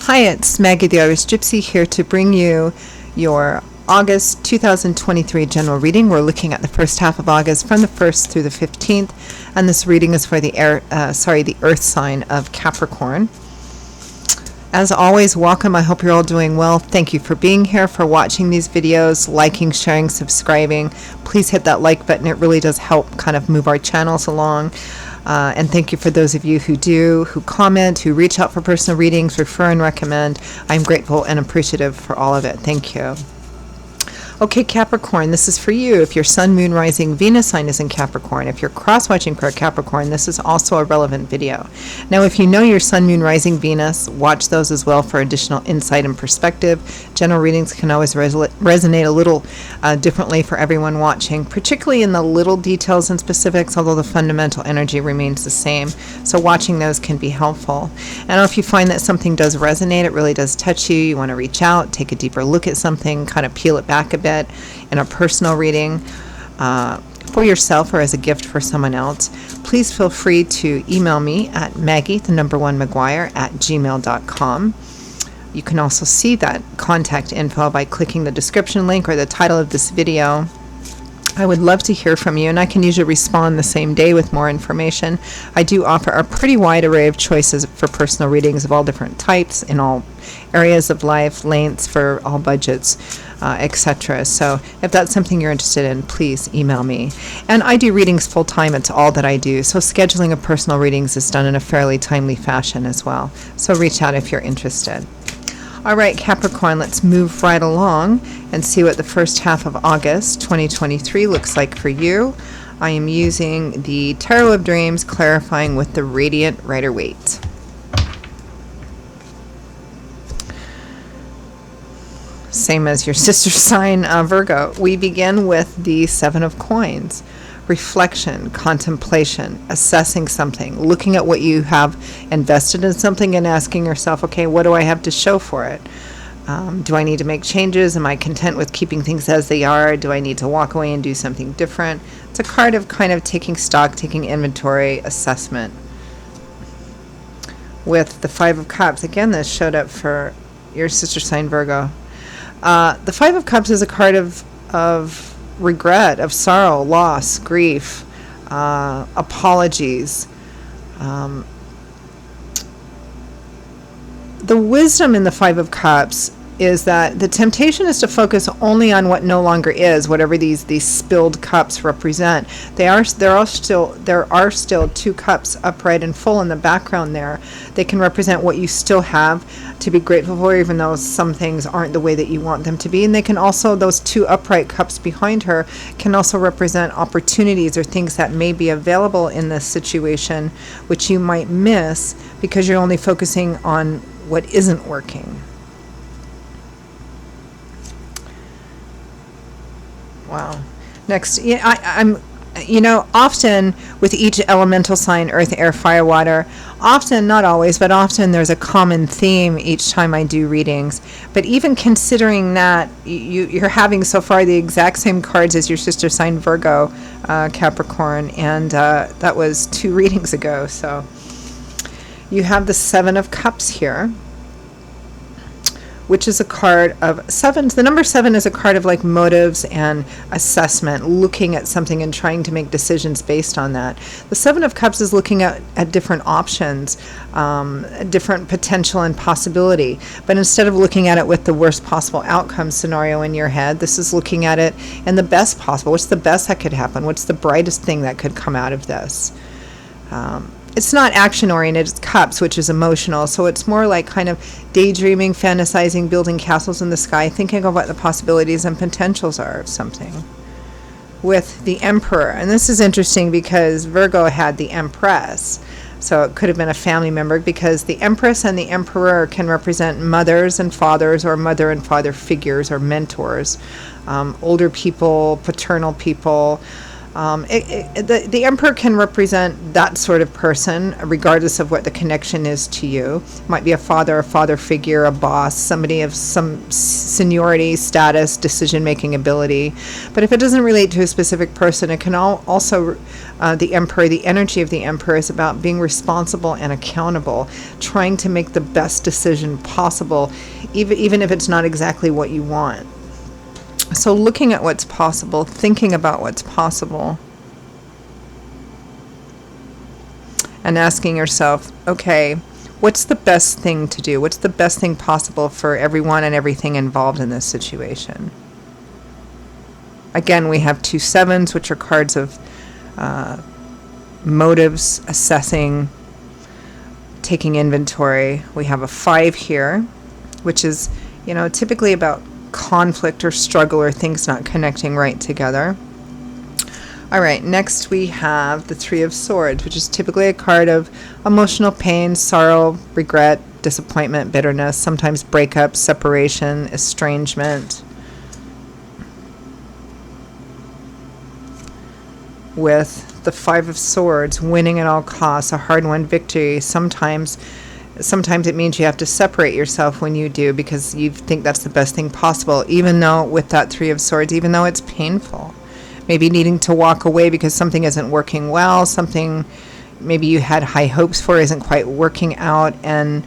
Hi, it's Maggie the Irish Gypsy here to bring you your August 2023 general reading. We're looking at the first half of August from the 1st through the 15th, and this reading is for the earth sign of Capricorn. As always, welcome. I hope you're all doing well. Thank you for being here, for watching these videos, liking, sharing, subscribing. Please hit that like button. It really does help kind of move our channels along. And thank you for those of you who comment, who reach out for personal readings, refer and recommend. I'm grateful and appreciative for all of it. Thank you. Okay, Capricorn, this is for you. If your Sun, Moon, Rising, Venus sign is in Capricorn, if you're cross-watching for Capricorn, this is also a relevant video. Now, if you know your Sun, Moon, Rising, Venus, watch those as well for additional insight and perspective. General readings can always resonate a little differently for everyone watching, particularly in the little details and specifics, although the fundamental energy remains the same. So watching those can be helpful. And if you find that something does resonate, it really does touch you, you want to reach out, take a deeper look at something, kind of peel it back a bit in a personal reading for yourself or as a gift for someone else, please feel free to email me at maggie@gmail.com. You can also see that contact info by clicking the description link or the title of this video. I would love to hear from you, and I can usually respond the same day with more information. I do offer a pretty wide array of choices for personal readings of all different types in all areas of life, lengths, for all budgets, etc. So if that's something you're interested in, please email me. And I do readings full time. It's all that I do. So scheduling of personal readings is done in a fairly timely fashion as well. So reach out if you're interested. All right, Capricorn, let's move right along and see what the first half of August 2023 looks like for you. I am using the Tarot of Dreams, clarifying with the Radiant Rider-Waite. Same as your sister sign, Virgo. We begin with the Seven of Coins. Reflection, contemplation, assessing something, looking at what you have invested in something and asking yourself, okay, what do I have to show for it? Do I need to make changes? Am I content with keeping things as they are? Do I need to walk away and do something different? It's a card of kind of taking stock, taking inventory, assessment. With the Five of Cups, again, this showed up for your sister sign, Virgo. The Five of Cups is a card of regret, of sorrow, loss, grief, apologies. The wisdom in the Five of Cups is that the temptation is to focus only on what no longer is, whatever these spilled cups represent. There are still two cups upright and full in the background there. They can represent what you still have to be grateful for, even though some things aren't the way that you want them to be. And they can also, those two upright cups behind her can also represent opportunities or things that may be available in this situation, which you might miss because you're only focusing on what isn't working. Wow. Next, I'm often with each elemental sign, earth, air, fire, water, often, not always, but often there's a common theme each time I do readings. But even considering that, you're having so far the exact same cards as your sister sign, Virgo, Capricorn, and that was 2 readings ago. So you have the Seven of Cups here, which is a card of sevens. The number 7 is a card of like motives and assessment, looking at something and trying to make decisions based on that. The Seven of Cups is looking at different options, different potential and possibility. But instead of looking at it with the worst possible outcome scenario in your head, this is looking at it in the best possible. What's the best that could happen? What's the brightest thing that could come out of this? It's not action-oriented, it's cups, which is emotional. So it's more like kind of daydreaming, fantasizing, building castles in the sky, thinking of what the possibilities and potentials are of something. With the Emperor, and this is interesting because Virgo had the Empress. So it could have been a family member, because the Empress and the Emperor can represent mothers and fathers, or mother and father figures or mentors, older people, paternal people, The Emperor can represent that sort of person, regardless of what the connection is to you. Might be a father figure, a boss, somebody of some seniority, status, decision-making ability. But if it doesn't relate to a specific person, it can also, the Emperor, the energy of the Emperor is about being responsible and accountable, trying to make the best decision possible, even if it's not exactly what you want. So looking at what's possible, thinking about what's possible, and asking yourself, okay, what's the best thing to do? What's the best thing possible for everyone and everything involved in this situation? Again, we have 2 sevens, which are cards of motives, assessing, taking inventory. We have a 5 here, which is, typically about conflict or struggle or things not connecting right together. All right, next we have the 3 of Swords, which is typically a card of emotional pain, sorrow, regret, disappointment, bitterness, sometimes breakup, separation, estrangement. With the 5 of Swords, winning at all costs, a hard-won victory. Sometimes it means you have to separate yourself when you do, because you think that's the best thing possible, even though with that 3 of Swords, even though it's painful. Maybe needing to walk away because something isn't working well, something maybe you had high hopes for isn't quite working out, and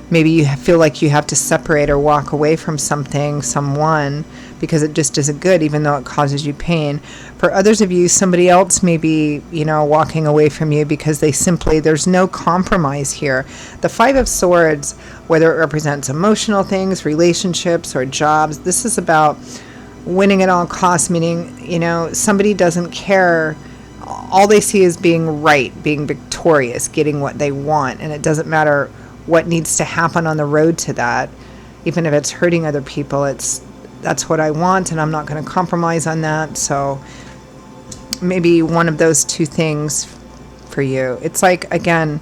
maybe you feel like you have to separate or walk away from something, someone, because it just isn't good, even though it causes you pain. For others of you, somebody else may be, walking away from you because there's no compromise here. The 5 of Swords, whether it represents emotional things, relationships, or jobs, this is about winning at all costs, meaning, somebody doesn't care. All they see is being right, being victorious, getting what they want, and it doesn't matter what needs to happen on the road to that. Even if it's hurting other people, that's what I want, and I'm not going to compromise on that. So maybe one of those 2 things for you. It's like, again,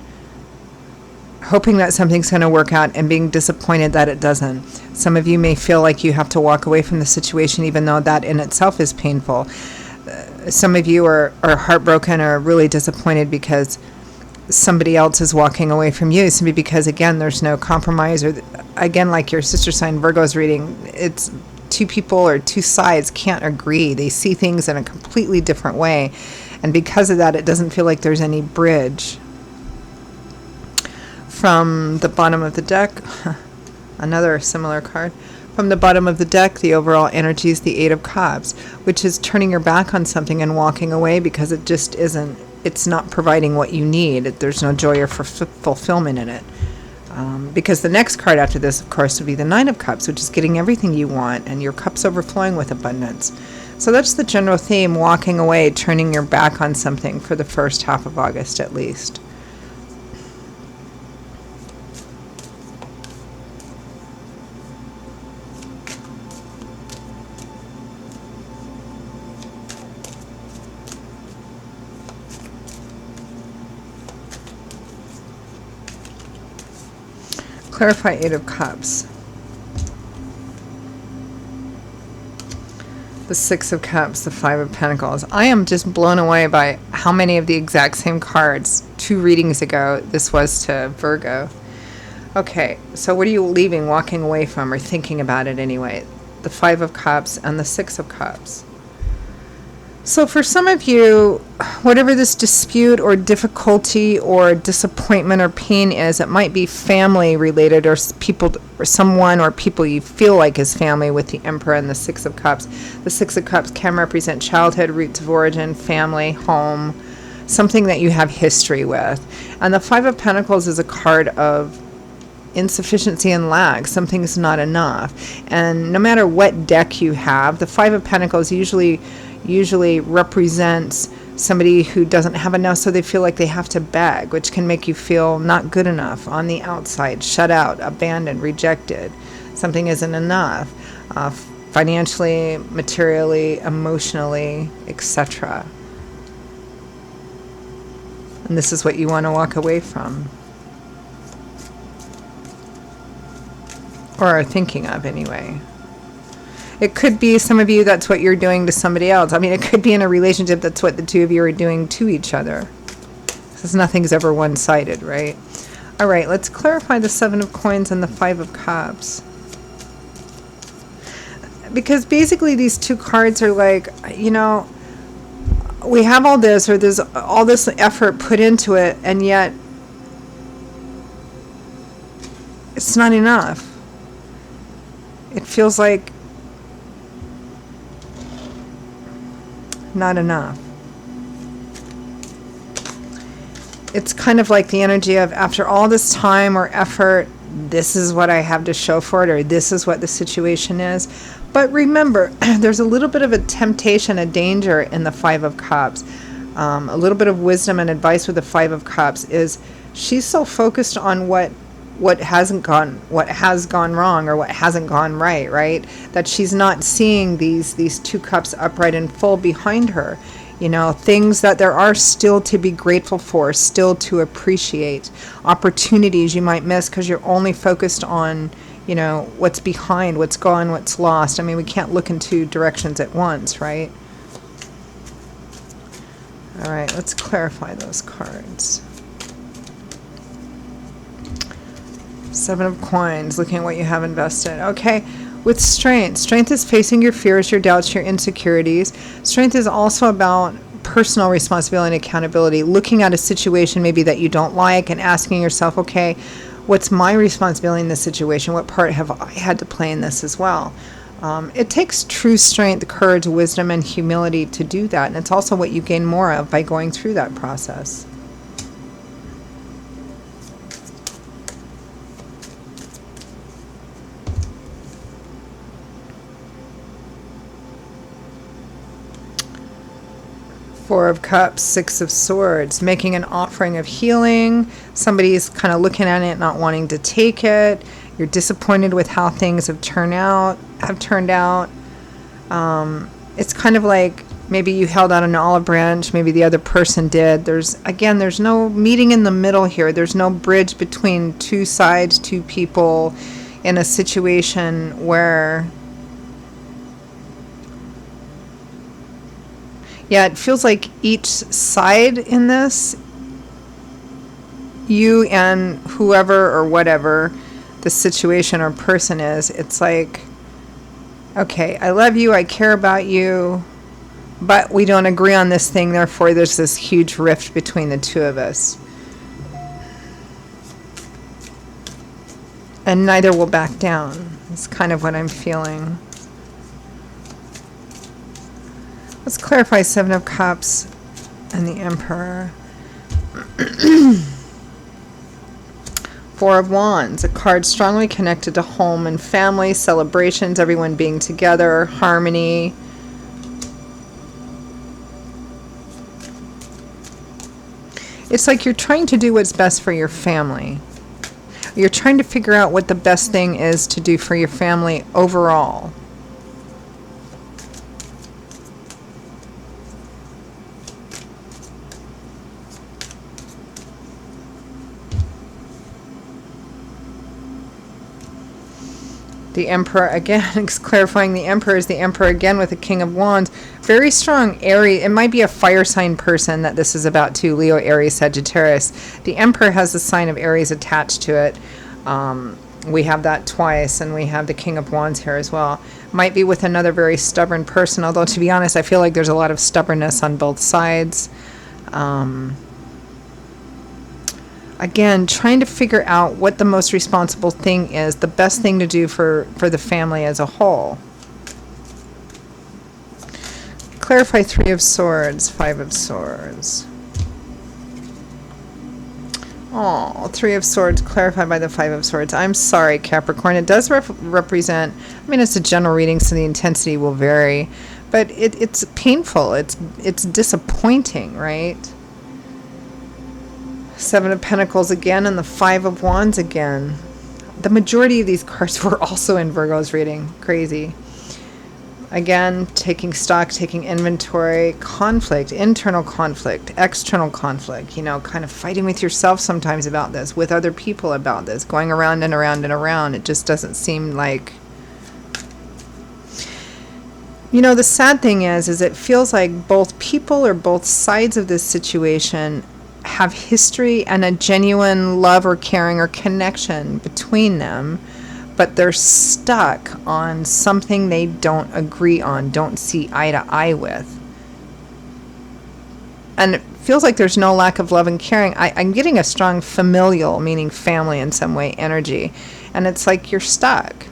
hoping that something's going to work out and being disappointed that it doesn't. Some of you may feel like you have to walk away from the situation, even though that in itself is painful. Some of you are heartbroken or really disappointed because somebody else is walking away from you, simply because, again, there's no compromise. Or again, like your sister sign Virgo's reading, it's 2 people or 2 sides can't agree. They see things in a completely different way, and because of that, it doesn't feel like there's any bridge. From the bottom of the deck, another similar card. From the bottom of the deck, the overall energy is the 8 of Cups, which is turning your back on something and walking away because it just isn't, it's not providing what you need. There's no joy or fulfillment in it. Because the next card after this, of course, would be the 9 of Cups, which is getting everything you want and your cups overflowing with abundance. So that's the general theme, walking away, turning your back on something for the first half of August at least. Clarify 8 of Cups. The 6 of Cups, the 5 of Pentacles. I am just blown away by how many of the exact same cards 2 readings ago this was to Virgo. Okay, so what are you leaving, walking away from, or thinking about it anyway? The 5 of Cups and the 6 of Cups. So for some of you, whatever this dispute or difficulty or disappointment or pain is, it might be family related, or people, or someone or people you feel like is family, with the Emperor and the 6 of Cups. The 6 of Cups can represent childhood, roots of origin, family, home, something that you have history with. And the 5 of Pentacles is a card of insufficiency and lack. Something's not enough. And no matter what deck you have, the 5 of Pentacles usually represents somebody who doesn't have enough, so they feel like they have to beg, which can make you feel not good enough, on the outside, shut out, abandoned, rejected. Something isn't enough, financially, materially, emotionally, etc. And this is what you want to walk away from, or are thinking of anyway. It could be some of you, that's what you're doing to somebody else. I mean, it could be in a relationship, that's what the two of you are doing to each other. Because nothing's ever one-sided, right? All right, let's clarify the Seven of Coins and the Five of Cups. Because basically these two cards are like, you know, we have all this, or there's all this effort put into it, and yet it's not enough. It feels like not enough. It's kind of like the energy of, after all this time or effort, this is what I have to show for it, or this is what the situation is. But remember, there's a little bit of a temptation, a danger in the Five of Cups. A little bit of wisdom and advice with the Five of Cups is, she's so focused on what has gone wrong, or what hasn't gone right, that she's not seeing these two cups upright and full behind her. You know, things that there are still to be grateful for, still to appreciate, opportunities you might miss because you're only focused on, you know, what's behind, what's gone, what's lost. I mean, we can't look in two directions at once, right? All right, let's clarify those cards. Seven of Coins, looking at what you have invested. Okay, with strength. Strength is facing your fears, your doubts, your insecurities. Strength is also about personal responsibility and accountability, looking at a situation maybe that you don't like and asking yourself, okay, what's my responsibility in this situation? What part have I had to play in this as well? It takes true strength, courage, wisdom, and humility to do that. And it's also what you gain more of by going through that process. Four of Cups, Six of Swords, making an offering of healing. Somebody's kind of looking at it, not wanting to take it. You're disappointed with how things have turned out. It's kind of like maybe you held out an olive branch, maybe the other person did. There's no meeting in the middle here. There's no bridge between two sides, two people in a situation where, yeah, it feels like each side in this, you and whoever or whatever the situation or person is, it's like, okay, I love you, I care about you, but we don't agree on this thing, therefore there's this huge rift between the two of us. And neither will back down. It's kind of what I'm feeling. Let's clarify Seven of Cups and the Emperor. Four of Wands, a card strongly connected to home and family, celebrations, everyone being together, harmony. It's like you're trying to do what's best for your family. You're trying to figure out what the best thing is to do for your family overall. The Emperor, again, clarifying the Emperor is the Emperor again with the King of Wands. Very strong Aries. It might be a fire sign person that this is about too. Leo, Aries, Sagittarius. The Emperor has the sign of Aries attached to it. We have that twice, and we have the King of Wands here as well. Might be with another very stubborn person, although to be honest, I feel like there's a lot of stubbornness on both sides. Again, trying to figure out what the most responsible thing is, the best thing to do for the family as a whole. Clarify Three of Swords, Five of Swords. Oh, Three of Swords clarified by the Five of Swords. I'm sorry, Capricorn. It does represent, I mean, it's a general reading, so the intensity will vary. But it's painful. It's disappointing, right? Seven of Pentacles again, and the Five of Wands again. The majority of these cards were also in Virgo's reading. Crazy. Again, taking stock, taking inventory, conflict, internal conflict, external conflict, you know, kind of fighting with yourself sometimes about this, with other people about this, going around and around and around. It just doesn't seem like... You know, the sad thing is it feels like both people or both sides of this situation have history and a genuine love or caring or connection between them, but they're stuck on something they don't agree on, don't see eye to eye with. And it feels like there's no lack of love and caring. I'm getting a strong familial, meaning family in some way, energy. And it's like you're stuck.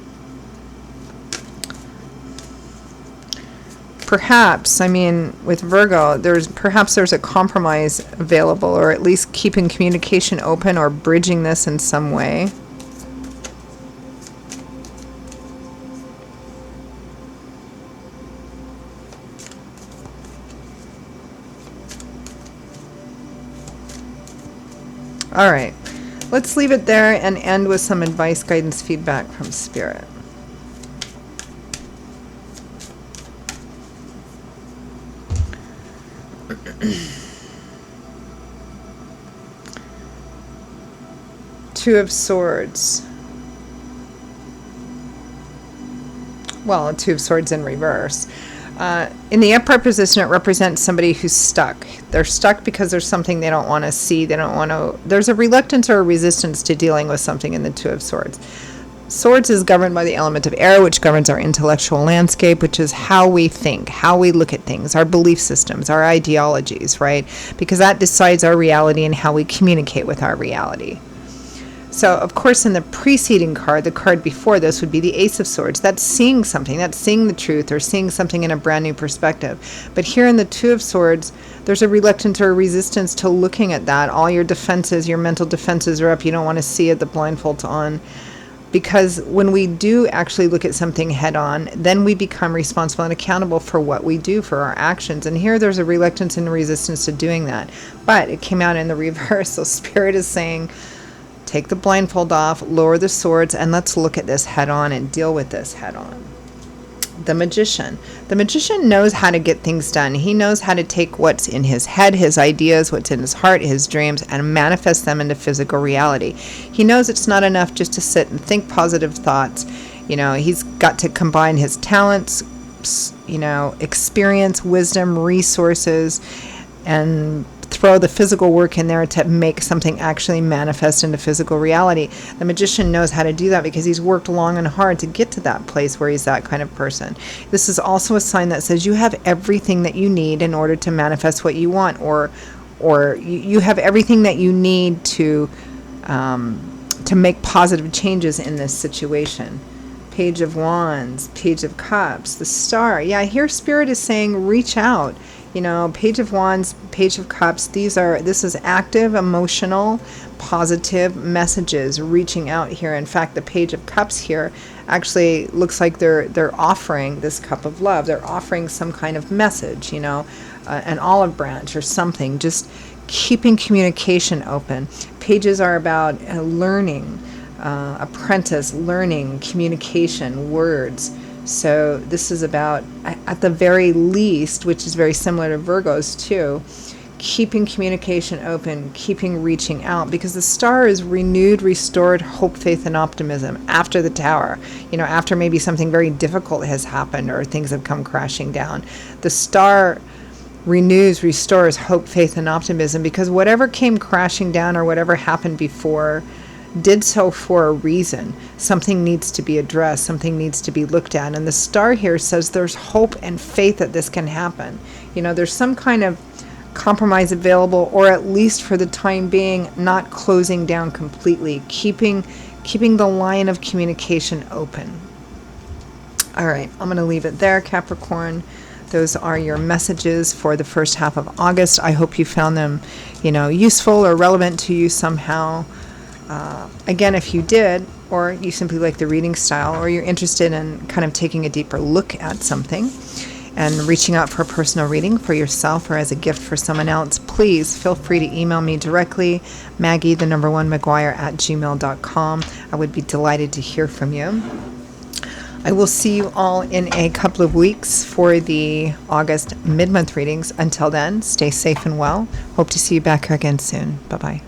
Perhaps, I mean, with Virgo, there's a compromise available, or at least keeping communication open or bridging this in some way. All right, let's leave it there and end with some advice, guidance, feedback from Spirit. Two of Swords. Well, a Two of Swords in reverse. In the upright position, it represents somebody who's stuck. They're stuck because there's something they don't want to see. There's a reluctance or a resistance to dealing with something in the Two of Swords. Swords is governed by the element of air, which governs our intellectual landscape, which is how we think, how we look at things, our belief systems, our ideologies, right? Because that decides our reality and how we communicate with our reality. So, of course, in the preceding card, the card before this would be the Ace of Swords. That's seeing something. That's seeing the truth or seeing something in a brand new perspective. But here in the Two of Swords, there's a reluctance or a resistance to looking at that. All your defenses, your mental defenses are up. You don't want to see it. The blindfold's on. Because when we do actually look at something head on, then we become responsible and accountable for what we do, for our actions. And here there's a reluctance and a resistance to doing that. But it came out in the reverse. So Spirit is saying, take the blindfold off, lower the swords, and let's look at this head on and deal with this head on. The Magician. The Magician knows how to get things done. He knows how to take what's in his head, his ideas, what's in his heart, his dreams, and manifest them into physical reality. He knows it's not enough just to sit and think positive thoughts. You know, he's got to combine his talents, experience, wisdom, resources, and throw the physical work in there to make something actually manifest into physical reality. The Magician knows how to do that because he's worked long and hard to get to that place where he's that kind of person. This is also a sign that says you have everything that you need in order to manifest what you want, or you have everything that you need to make positive changes in this situation. Page of Wands, Page of Cups, the Star. Yeah, here Spirit is saying reach out. You know, Page of Wands, Page of Cups, this is active, emotional, positive messages reaching out here. In fact, the Page of Cups here actually looks like they're offering this cup of love. They're offering some kind of message, an olive branch or something, just keeping communication open. Pages are about learning, apprentice, learning, communication, words. So this is about, at the very least, which is very similar to Virgo's too, keeping communication open, keeping reaching out, because the Star is renewed, restored hope, faith, and optimism after the Tower. After maybe something very difficult has happened or things have come crashing down. The Star renews, restores hope, faith, and optimism, because whatever came crashing down or whatever happened before did so for a reason. Something needs to be addressed, something needs to be looked at. And the Star here says there's hope and faith that this can happen. There's some kind of compromise available, or at least for the time being, not closing down completely, keeping the line of communication open. All right, I'm going to leave it there, Capricorn. Those are your messages for the first half of August. I hope you found them, useful or relevant to you somehow. Again, if you did, or you simply like the reading style, or you're interested in kind of taking a deeper look at something and reaching out for a personal reading for yourself or as a gift for someone else, please feel free to email me directly, Maggie1McGuire@gmail.com. I would be delighted to hear from you. I will see you all in a couple of weeks for the August mid-month readings. Until then, stay safe and well. Hope to see you back here again soon. Bye-bye.